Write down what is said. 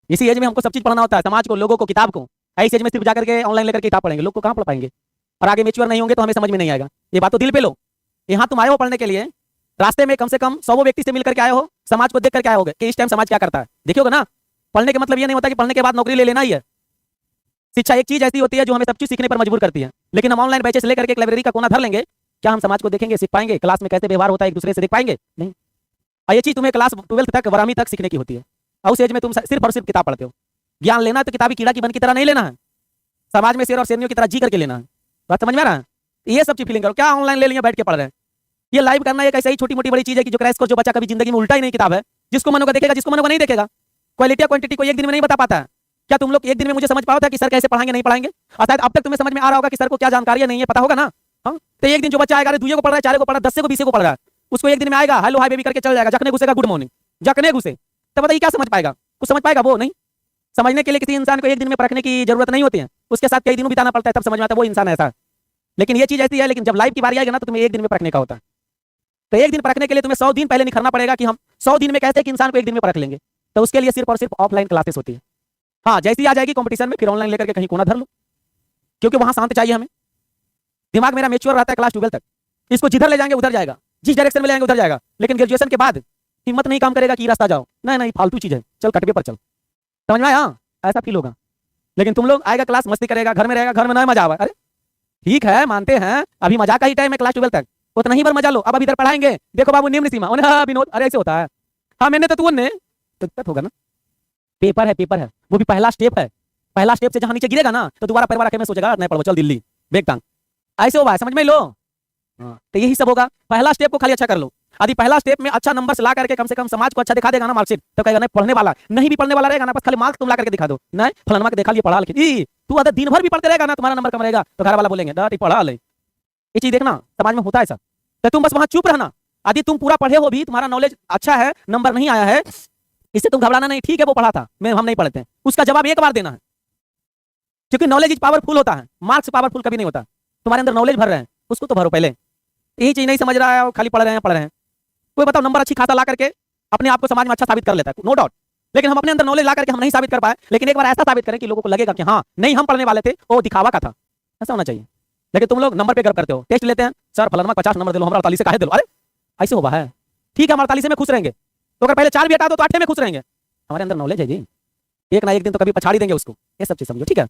इसी एज में हमको सब चीज पढ़ना होता है, समाज को, लोगों को, किताब को। ऐसी एज में सिर्फ जाकर के ऑनलाइन लेकर के किताब पढ़ेंगे, लोग को कहाँ पढ़ पाएंगे। और आगे मेच्योर नहीं होंगे तो हमें समझ में नहीं आएगा। ये बात तो दिल पे लो। यहाँ तुम आए हो पढ़ने के लिए, रास्ते में कम से कम 100 व्यक्ति से मिल करके आए हो, समाज को देख करके आए होगे कि इस टाइम समाज क्या करता है, देखिएगा ना। पढ़ने का मतलब ये नहीं होता कि पढ़ने के बाद नौकरी ले लेना ही है। शिक्षा एक चीज ऐसी होती है जो हमें सब चीज सीखने पर मजबूर करती है। लेकिन हम ऑनलाइन बैचेस लेकर के एक लाइब्रेरी का कोना धर लेंगे, क्या हम समाज को देखेंगे, सीख पाएंगे? क्लास में कैसे व्यवहार होता है एक दूसरे से देख पाएंगे? नहीं। और ये चीज तुम्हें क्लास 12th तक, 12वीं तक सीखने की होती है। और उस एज में तुम सिर्फ और सिर्फ किताब पढ़ते हो। ज्ञान लेना है तो किताबी कीड़ा की बन की तरह नहीं लेना है, समाज में शेर और शेरनियों की तरह जी करके लेना है। बात समझ में आ रहा है? ये सब चीज फीलिंग करो, क्या ऑनलाइन ले लिया बैठ के पढ़ रहे हैं। ये लाइव करना एक ऐसी ही छोटी मोटी बड़ी चीज है कि जो क्रैश कोर्स जो बच्चा कभी जिंदगी में उल्टा ही नहीं किताब है, जिसको मन होगा देखेगा, जिसको मन होगा नहीं देखेगा। क्वालिटी और क्वांटिटी को एक दिन में नहीं बता पाता है। क्या तुम लोग एक दिन में मुझे समझ पाओ था कि सर कैसे पढ़ाएंगे नहीं पढ़ाएंगे? और शायद अब तक तुम्हें समझ में आ रहा होगा कि सर को क्या जानकारी नहीं है, पता होगा ना। हाँ, तो एक दिन जो बच्चा आएगा, दुइयों को पढ़ रहा है, चारों को पढ़ रहा है, 10 को 20 को पढ़ रहा है, उसको एक दिन में आएगा हेलो हाय बेबी करके चल जाएगा, जखने घुसेगा गुड मॉर्निंग, जखने घुसे तो बताइए क्या समझ पाएगा? कुछ समझ पाएगा? वो नहीं। समझने के लिए किसी इंसान को एक दिन में परखने की जरूरत नहीं होती है, उसके साथ कई दिनों बिताना पड़ता है, तब समझ में आता है वो इंसान ऐसा है। लेकिन ये चीज ऐसी है, लेकिन जब लाइव की बारी आएगी ना तो तुम्हें एक दिन में परखने का होता है। तो एक दिन परखने के लिए तुम्हें 100 दिन पहले निखरना पड़ेगा कि हम 100 दिन में कैसे एक इंसान को एक दिन में परख लेंगे। तो उसके लिए सिर्फ और सिर्फ ऑफलाइन क्लासेस होती है। हाँ, जैसी आ जाएगी कंपटीशन में फिर ऑनलाइन लेकर के कहीं कोना धर लो, क्योंकि वहां शांत चाहिए हमें। दिमाग मेरा मेच्योर रहता है क्लास 12 तक, इसको जिधर ले जाएंगे उधर जाएगा, जिस डायरेक्शन में ले जाएंगे उधर जाएगा। लेकिन ग्रेजुएशन के बाद हिम्मत नहीं काम करेगा कि रास्ता जाओ, नहीं नहीं फालतू चीज है, चल कटवे पर चल। समझ में आया? ऐसा फील होगा। लेकिन तुम लोग आएगा क्लास, मस्ती करेगा, घर में रहेगा, घर में ना मजा आवा। अरे ठीक है, मानते हैं अभी मजा का ही टाइम है क्लास 12 तक, उतना ही बार मजा लो। अब अभी इधर पढ़ाएंगे, देखो बाबू निम्न सीमा, हाँ विनोद, अरे ऐसे होता है। हाँ मैंने तो तुमने तो दिक्कत होगा ना। पेपर है, पेपर है, वो भी पहला स्टेप है। पहला स्टेप से जहां नीचे गिरेगा ना तो दोबारा परिवार में सोचेगा नहीं पढ़ो, चल दिल्ली बेग टांग। ऐसे होगा, समझ में लो। हाँ, तो यही सब होगा। पहला स्टेप को खाली अच्छा कर लो। यदि पहला स्टेप में अच्छा नंबर से ला करके कम से कम समाज को अच्छा दिखा देगा ना मार्कशीट, तो कहेगा नहीं पढ़ने वाला, नहीं भी पढ़ने वाला रहेगा ना, बस खाली मार्क्स तुम ला करके दिखा दो, नहीं फलाना के देखा लिए पढ़ा लिखी, तू अगर दिन भर भी पढ़ते रहेगा ना तुम्हारा नंबर कम रहेगा, तो घर वाला बोलेंगे डॉट पढ़ा ले। ये चीज देखना समाज में होता है सब। तो तुम बस वहां चुप रहना। यदि तुम पूरा पढ़े हो भी, तुम्हारा नॉलेज अच्छा है, नंबर नहीं आया है, इससे तुम घबराना नहीं। ठीक है वो पढ़ा था, मैं हम नहीं पढ़ते हैं, उसका जवाब एक बार देना है। क्योंकि नॉलेज इज पावरफुल होता है, मार्क्स पावरफुल कभी नहीं होता। तुम्हारे अंदर नॉलेज भर रहे हैं, उसको तो भरो पहले। यही चीज नहीं समझ रहा है, खाली पढ़ रहे हैं। कोई बताओ नंबर अच्छी खाता ला करके अपने आप को समाज में अच्छा साबित कर लेता है, नो डाउट। लेकिन हम अपने अंदर नॉलेज ला करके हम नहीं साबित कर पाए, लेकिन एक बार ऐसा साबित करें कि लोगों को लगेगा कि हाँ नहीं हम पढ़ने वाले थे, वो दिखावा का था। ऐसा होना चाहिए। लेकिन तुम लोग नंबर पे गर्व करते हो, टेस्ट लेते हैं, सर फलाना 50 नंबर दे लो, हमारा 48 से काहे दे लो। अरे ऐसे होगा है, ठीक है हम 48 में खुश रहेंगे, तो अगर पहले 4 भी हटा दो तो 8 में खुश रहेंगे। हमारे अंदर नॉलेज है जी, एक ना एक दिन तो कभी पछाड़ी देंगे उसको। ये सब चीज समझो, ठीक है।